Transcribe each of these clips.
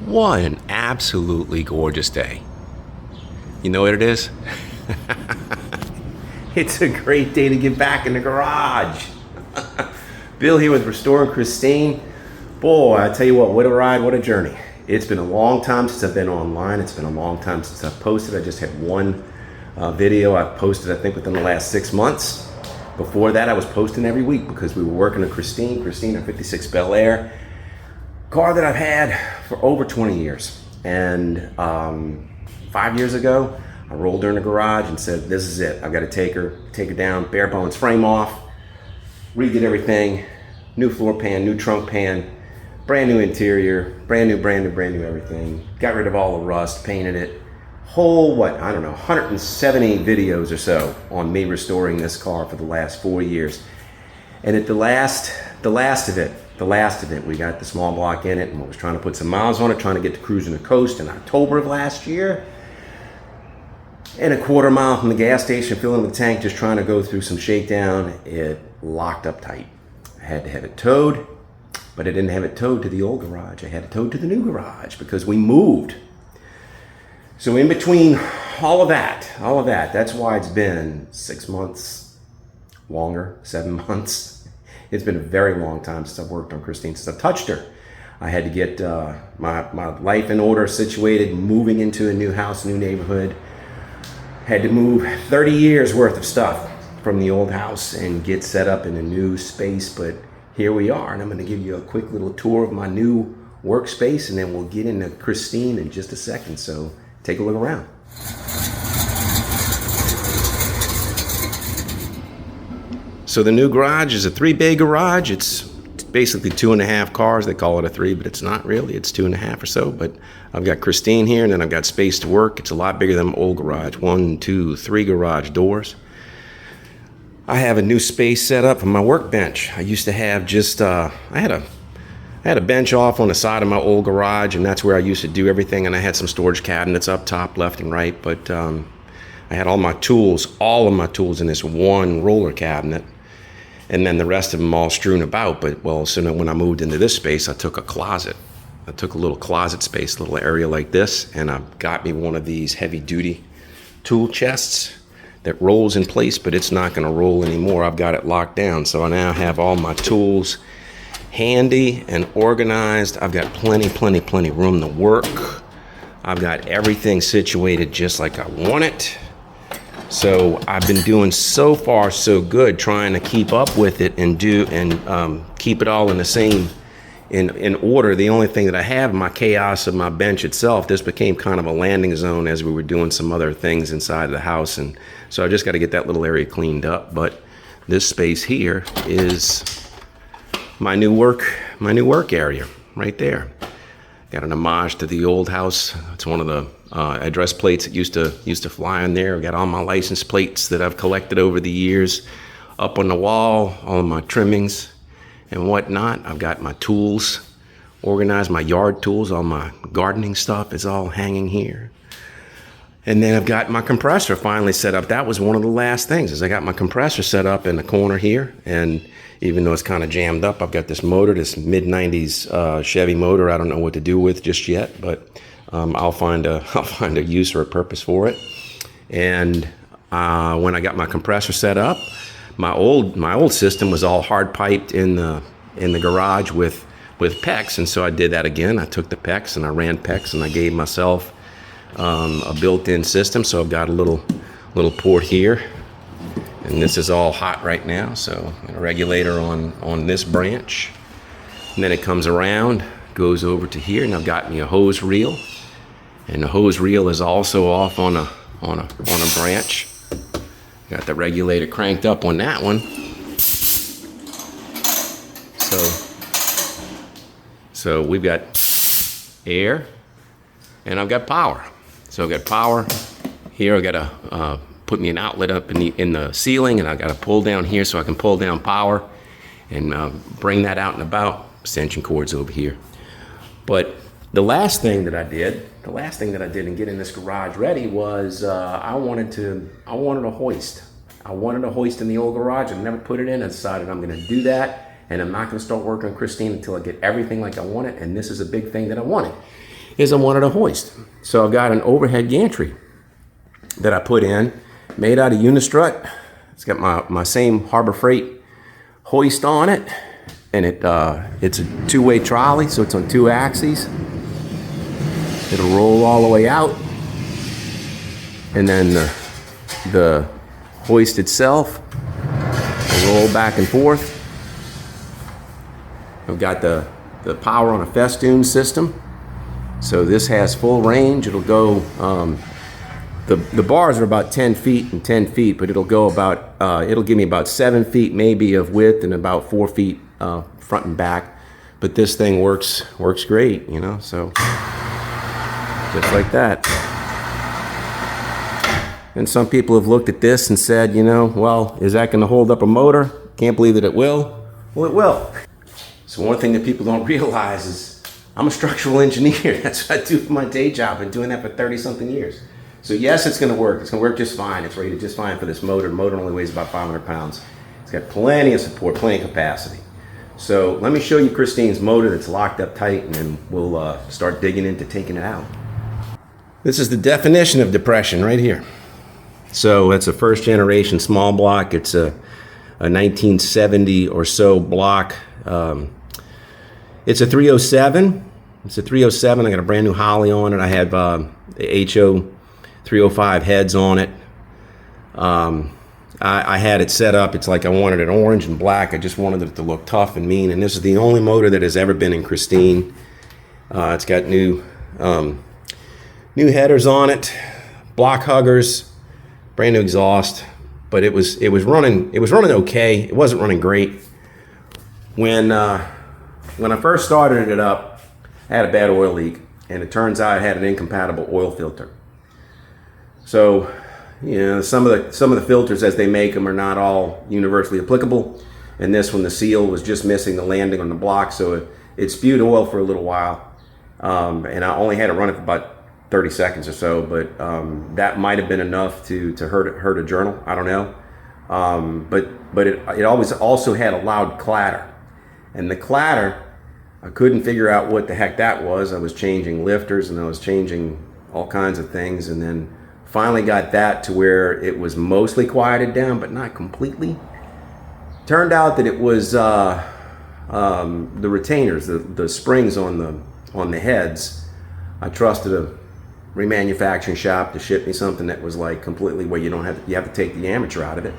What an absolutely gorgeous day. You know what it is? It's a great day to get back in the garage. Bill here with Restoring Christine. Boy, I tell you what a ride, what a journey. It's been a long time since I've been online. It's been a long time since I've posted. I just had one video I've posted, I think, within the last 6 months. Before that, I was posting every week because we were working on Christine, a 56 Bel Air. Car that I've had for over 20 years. And 5 years ago, I rolled her in the garage and said, this is it. I've got to take her down, bare bones frame off, redid everything, new floor pan, new trunk pan, brand new interior, brand new everything. Got rid of all the rust, painted it. Whole, 170 videos or so on me restoring this car for the last 4 years. And at the last of it, we got the small block in it and was trying to put some miles on it, trying to get to cruising the coast in October of last year. And a quarter mile from the gas station, filling the tank, just trying to go through some shakedown, it locked up tight. I had to have it towed, but I didn't have it towed to the old garage. I had it towed to the new garage because we moved. So in between all of that, that's why it's been 6 months, longer, 7 months. It's been a very long time since I've worked on Christine, since I touched her. I had to get my life in order, situated, moving into a new house, new neighborhood. Had to move 30 years worth of stuff from the old house and get set up in a new space, but here we are, and I'm gonna give you a quick little tour of my new workspace, and then we'll get into Christine in just a second, so take a look around. So the new garage is a 3-bay garage. It's basically 2.5 cars. They call it a 3, but it's not really. It's 2.5 or so. But I've got Christine here, and then I've got space to work. It's a lot bigger than my old garage. 1, 2, 3 garage doors. I have a new space set up for my workbench. I used to have just I had a bench off on the side of my old garage, and that's where I used to do everything. And I had some storage cabinets up top, left and right. But I had all of my tools in this one roller cabinet. And then the rest of them all strewn about. But so when I moved into this space, I took a closet. I took a little closet space, a little area like this, and I got me one of these heavy duty tool chests that rolls in place, but it's not gonna roll anymore. I've got it locked down. So I now have all my tools handy and organized. I've got plenty room to work. I've got everything situated just like I want it. So I've been doing so far so good, trying to keep up with it and keep it all in the same in order. The only thing that I have, my chaos of my bench itself, this became kind of a landing zone as we were doing some other things inside of the house, and so I just got to get that little area cleaned up. But this space here is my new work area right there. Got an homage to the old house. It's one of the address plates that used to fly on there. I've got all my license plates that I've collected over the years up on the wall, all of my trimmings and whatnot. I've got my tools organized, my yard tools, all my gardening stuff is all hanging here. And then I've got my compressor finally set up. That was one of the last things, is I got my compressor set up in the corner here, and even though it's kind of jammed up, I've got this motor, this mid-90s Chevy motor. I don't know what to do with just yet, but I'll find a use or a purpose for it. And when I got my compressor set up, my old system was all hard piped in the garage with PEX, and so I did that again. I took the PEX and I ran PEX, and I gave myself a built-in system. So I've got a little port here. And this is all hot right now, so a regulator on this branch. And then it comes around, goes over to here, and I've got me a hose reel. And the hose reel is also off on a branch. Got the regulator cranked up on that one. So we've got air, and I've got power. So I've got power here. I've got to put me an outlet up in the ceiling, and I got to pull down here so I can pull down power and bring that out and about. Extension cords over here. But the last thing that I did in getting this garage ready was I wanted a hoist. I wanted a hoist in the old garage. I never put it in. I decided I'm going to do that, and I'm not going to start working on Christine until I get everything like I want it. And this is a big thing that I wanted. is I wanted a hoist. So I've got an overhead gantry that I put in, made out of unistrut. It's got my same Harbor Freight hoist on it, and it's a two-way trolley, so it's on 2 axes. It'll roll all the way out, and then the hoist itself will roll back and forth. I've got the power on a festoon system, so this has full range. It'll go, the bars are about 10 feet and 10 feet, but it'll go about, it'll give me about 7 feet maybe of width and about 4 feet front and back. But this thing works great, you know, so just like that. And some people have looked at this and said, you know, well, is that going to hold up a motor? Can't believe that it will. Well, it will. So one thing that people don't realize is I'm a structural engineer. That's what I do for my day job. I've been doing that for 30-something years. So yes, it's going to work. It's going to work just fine. It's rated just fine for this motor. The motor only weighs about 500 pounds. It's got plenty of support, plenty of capacity. So let me show you Christine's motor that's locked up tight, and then we'll start digging into taking it out. This is the definition of depression right here. So it's a first generation small block. It's a 1970 or so block. It's a 307. It's a 307. I got a brand new Holly on it. I have the HO 305 heads on it. I had it set up. It's like I wanted it orange and black. I just wanted it to look tough and mean. And this is the only motor that has ever been in Christine. It's got new headers on it, block huggers, brand new exhaust. But it was running okay. It wasn't running great. When I first started it up, I had a bad oil leak, and it turns out I had an incompatible oil filter. So, you know, some of the filters as they make them are not all universally applicable. And this one, the seal was just missing the landing on the block, so it spewed oil for a little while. And I only had it running for about 30 seconds or so, but that might have been enough to hurt a journal. I don't know. But it always also had a loud clatter, and the clatter, I couldn't figure out what the heck that was. I was changing lifters and I was changing all kinds of things, and then finally got that to where it was mostly quieted down, but not completely. Turned out that it was the retainers, the springs on the heads. I trusted a remanufacturing shop to ship me something that was like completely where you have to take the armature out of it.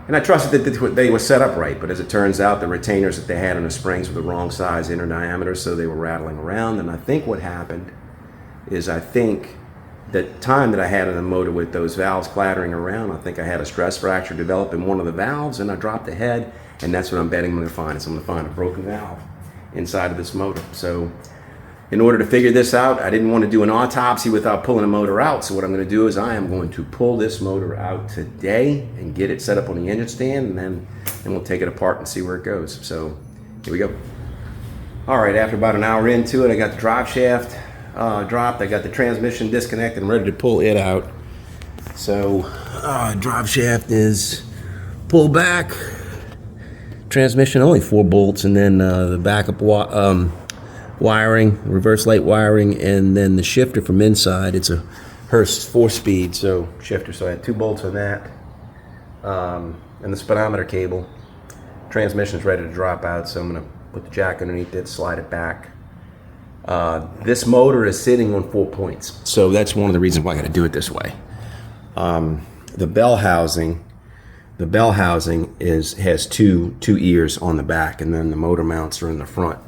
And I trusted that they were set up right, but as it turns out, the retainers that they had on the springs were the wrong size inner diameter, so they were rattling around. And I think what happened is the time that I had in the motor with those valves clattering around, I think I had a stress fracture develop in one of the valves, and I dropped the head, and that's what I'm betting I'm going to find. So I'm going to find a broken valve inside of this motor. So in order to figure this out, I didn't want to do an autopsy without pulling a motor out. So what I'm going to do is I am going to pull this motor out today and get it set up on the engine stand, and then we'll take it apart and see where it goes. So here we go. All right, after about an hour into it, I got the drive shaft dropped. I got the transmission disconnected and ready to pull it out. So drive shaft is pulled back. Transmission only 4 bolts, and then the backup wiring, reverse light wiring, and then the shifter from inside. It's a Hoist 4-speed shifter, so I had 2 bolts on that, and the speedometer cable. Transmission's ready to drop out, so I'm going to put the jack underneath it, slide it back. This motor is sitting on 4 points, so that's one of the reasons why I got to do it this way. The bell housing has two ears on the back, and then the motor mounts are in the front.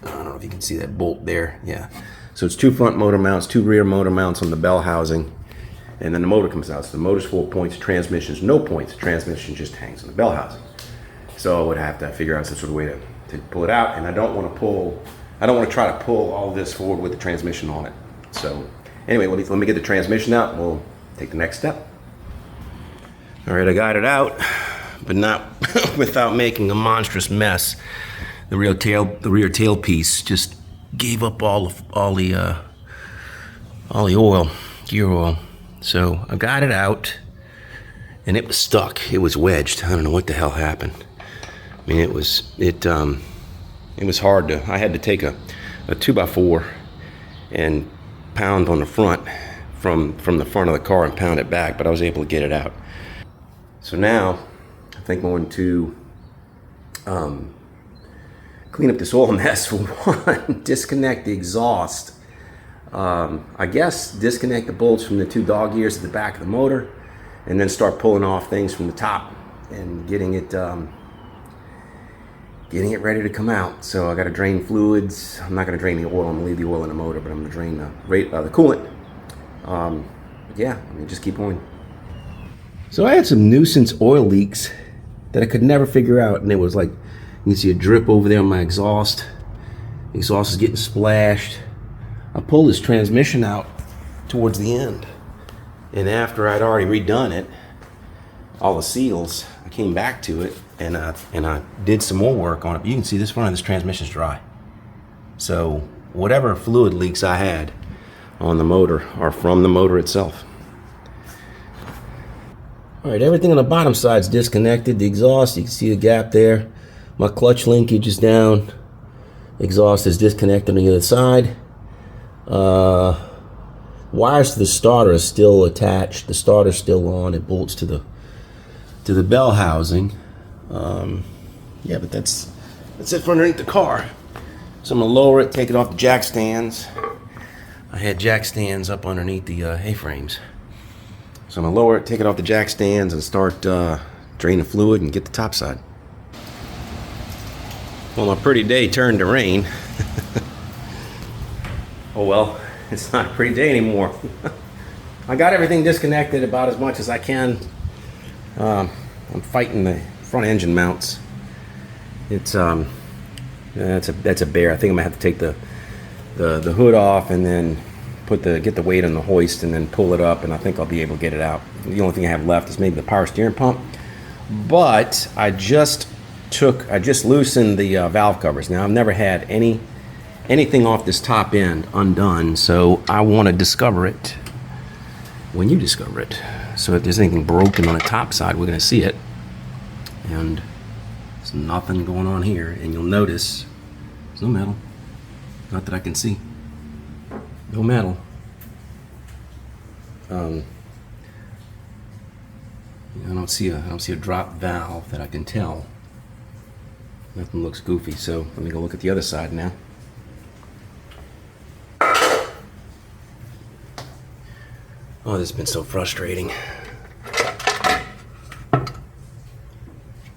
I don't know if you can see that bolt there. Yeah. So it's 2 front motor mounts, 2 rear motor mounts on the bell housing, and then the motor comes out. So the motor's 4 points, transmission's no points. The transmission just hangs on the bell housing. So I would have to figure out some sort of way to pull it out, and I don't want to try to pull all this forward with the transmission on it. So anyway, let me get the transmission out, and we'll take the next step. All right, I got it out, but not without making a monstrous mess. The rear tail piece just gave up all the oil, gear oil. So I got it out, and it was stuck. It was wedged. I don't know what the hell happened. I mean, it was hard to. I had to take a 2x4 and pound on the front from the front of the car and pound it back, but I was able to get it out. So now I think I'm going to clean up this oil mess. For one, disconnect the exhaust. I guess disconnect the bolts from the 2 dog ears at the back of the motor, and then start pulling off things from the top and getting it ready to come out. So I got to drain fluids. I'm not going to drain the oil. I'm going to leave the oil in the motor, but I'm going to drain the coolant. Yeah, I mean, just keep going. So I had some nuisance oil leaks that I could never figure out, and it was like, you can see a drip over there on my exhaust. The exhaust is getting splashed. I pulled this transmission out towards the end, and after I'd already redone it, all the seals, I came back to it and I did some more work on it. You can see this front of this transmission is dry. So whatever fluid leaks I had on the motor are from the motor itself. All right, everything on the bottom side is disconnected. The exhaust, you can see the gap there. My clutch linkage is down. Exhaust is disconnected on the other side. Wires to the starter are still attached. The starter's still on. It bolts to the bell housing. Yeah, but that's it for underneath the car. So I'm gonna lower it, take it off the jack stands. I had jack stands up underneath the A-frames. So I'm gonna lower it, take it off the jack stands, and start draining the fluid and get the top side. Well, my pretty day turned to rain. Oh well, it's not a pretty day anymore. I got everything disconnected about as much as I can. I'm fighting the front engine mounts. It's that's a bear. I think I'm gonna have to take the hood off and then get the weight on the hoist and then pull it up, and I think I'll be able to get it out. The only thing I have left is maybe the power steering pump. But I just loosened the valve covers. Now I've never had anything off this top end undone, so I want to discover it when you discover it. So if there's anything broken on the top side, we're going to see it. And there's nothing going on here, and you'll notice there's no metal. Not that I can see. No metal. I don't see a drop valve that I can tell. Nothing looks goofy, so let me go look at the other side now. Oh, this has been so frustrating.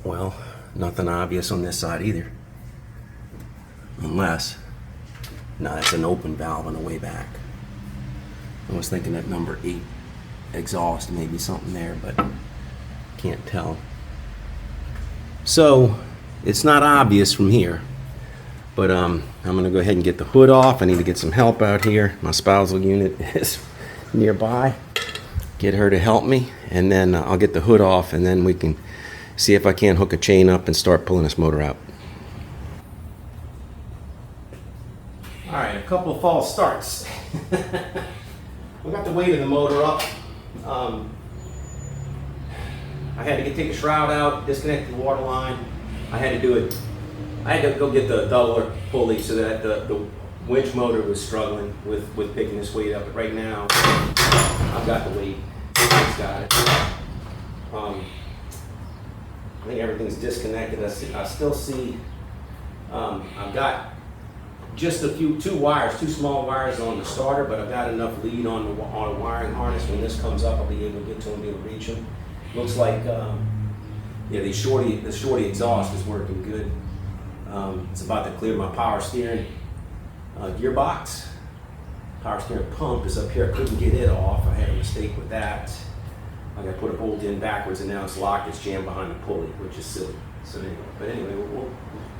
Well, nothing obvious on this side either. Unless, no, that's an open valve on the way back. I was thinking that number 8 exhaust, maybe something there, but can't tell. So, it's not obvious from here, but I'm gonna go ahead and get the hood off. I need to get some help out here. My spousal unit is nearby. Get her to help me, and then I'll get the hood off, and then we can see if I can't hook a chain up and start pulling this motor out. All right, a couple of false starts. We got the weight of the motor up. I had to take the shroud out, disconnect the water line. I had to do it. I had to go get the doubler pulley so that the winch motor was struggling with picking this weight up. But right now, I've got the weight. It's got it. I think everything's disconnected. I still see. I've got just two small wires on the starter, but I've got enough lead on a wiring harness. When this comes up, I'll be able to get to them, be able to reach them. Looks like the shorty exhaust is working good. It's about to clear my power steering gearbox. Power steering pump is up here. I couldn't get it off. I had a mistake with that. I got to put a bolt in backwards, and now it's locked. It's jammed behind the pulley, which is silly. So anyway, we'll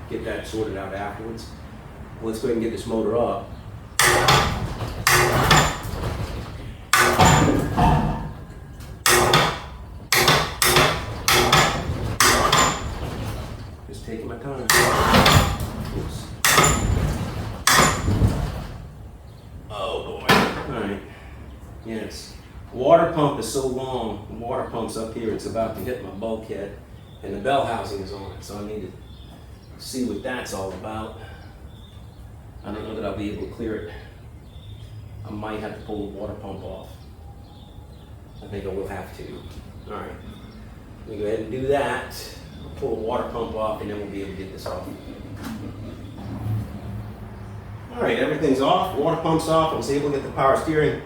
get that sorted out afterwards. Let's go ahead and get this motor up. Just taking my time. Oops. Oh boy. Alright. Yes. Water pump is so long. The water pump's up here. It's about to hit my bulkhead. And the bell housing is on it. So I need to see what that's all about. I don't know that I'll be able to clear it I might have to pull the water pump off. I think I will have to. All right, let me go ahead and do that. I'll pull the water pump off and then we'll be able to get this off. All right, everything's off, water pump's off. I was able to get the power steering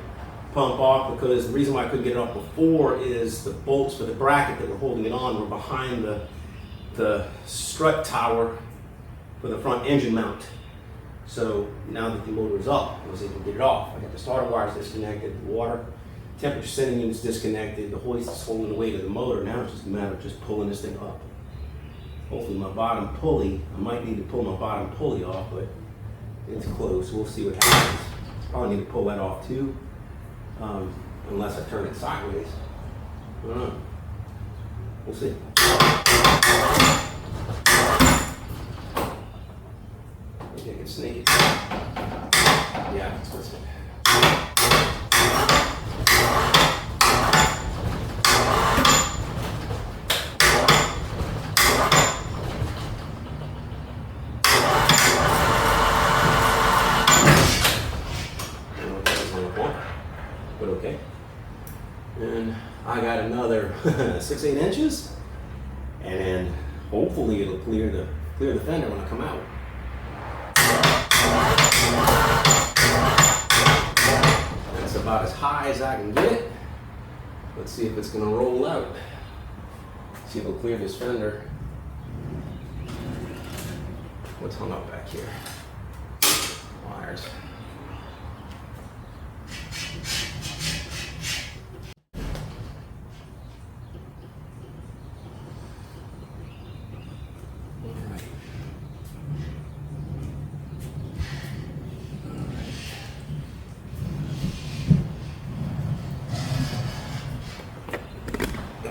pump off because the reason why I couldn't get it off before is the bolts for the bracket that were holding it on were behind the strut tower for the front engine mount. So now that the motor is up, I was able to get it off. I got the starter wires disconnected, the water temperature setting unit is disconnected, the hoist is holding the weight of the motor. Now it's just a matter of just pulling this thing up. Hopefully my bottom pulley, I might need to pull my bottom pulley off, but it's close. We'll see what happens. Probably need to pull that off too, unless I turn it sideways. I don't know. We'll see. Maybe I can snake it. Yeah, that's what's it. But okay. And I got another 6-8 inches, and then hopefully it'll clear the fender when I come out. That's about as high as I can get it. Let's see if it's gonna roll out. See if it'll clear this fender. What's hung up back here? Wires.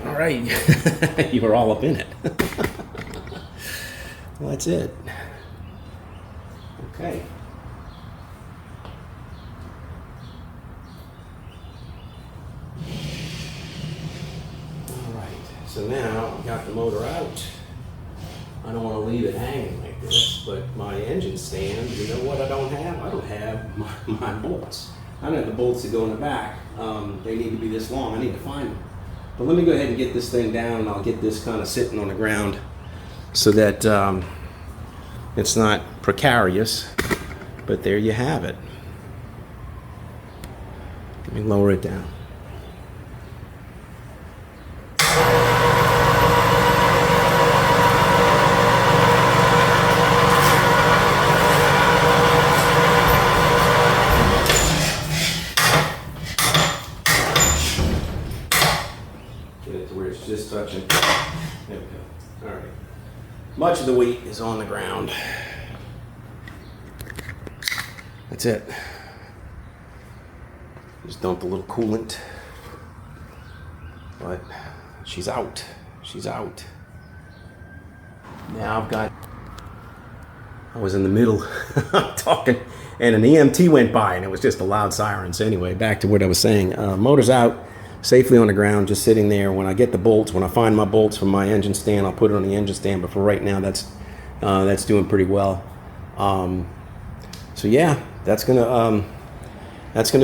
All right, you were all up in it. Well, that's it. Okay. All right, so now I've got the motor out. I don't want to leave it hanging like this, but my engine stand, you know what I don't have? I don't have my bolts. I don't have the bolts that go in the back. They need to be this long. I need to find them. But let me go ahead and get this thing down, and I'll get this kind of sitting on the ground so that it's not precarious. But there you have it. Let me lower it down. Just touching. There we go. All right. Much of the weight is on the ground. That's it. Just dumped a little coolant. But she's out. She's out. Now I was in the middle talking, and an EMT went by, and it was just a loud siren. So anyway, back to what I was saying. Motor's out. Safely on the ground, just sitting there. When I get the bolts, when I find my bolts from my engine stand, I'll put it on the engine stand. But for right now, that's doing pretty well. So yeah, that's gonna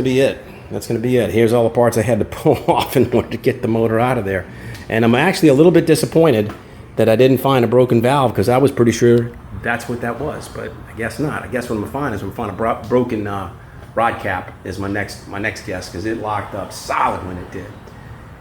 be it. That's gonna be it. Here's all the parts I had to pull off in order to get the motor out of there. And I'm actually a little bit disappointed that I didn't find a broken valve, because I was pretty sure that's what that was. But I guess not. I guess what I'm gonna find is I'm gonna find a broken rod cap is my next guess, because it locked up solid when it did.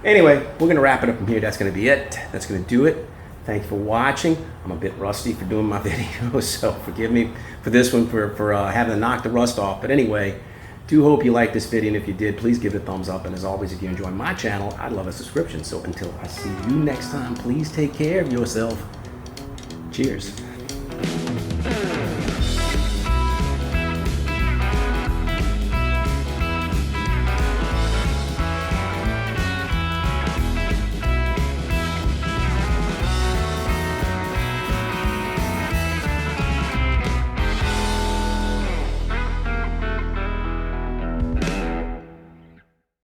Anyway, we're gonna wrap it up from here. That's gonna be it. That's gonna do it. Thank you for watching. I'm a bit rusty for doing my videos, so forgive me for this one for having to knock the rust off. But anyway, do hope you liked this video, and if you did, please give it a thumbs up. And as always, if you enjoy my channel, I'd love a subscription. So until I see you next time, please take care of yourself. Cheers.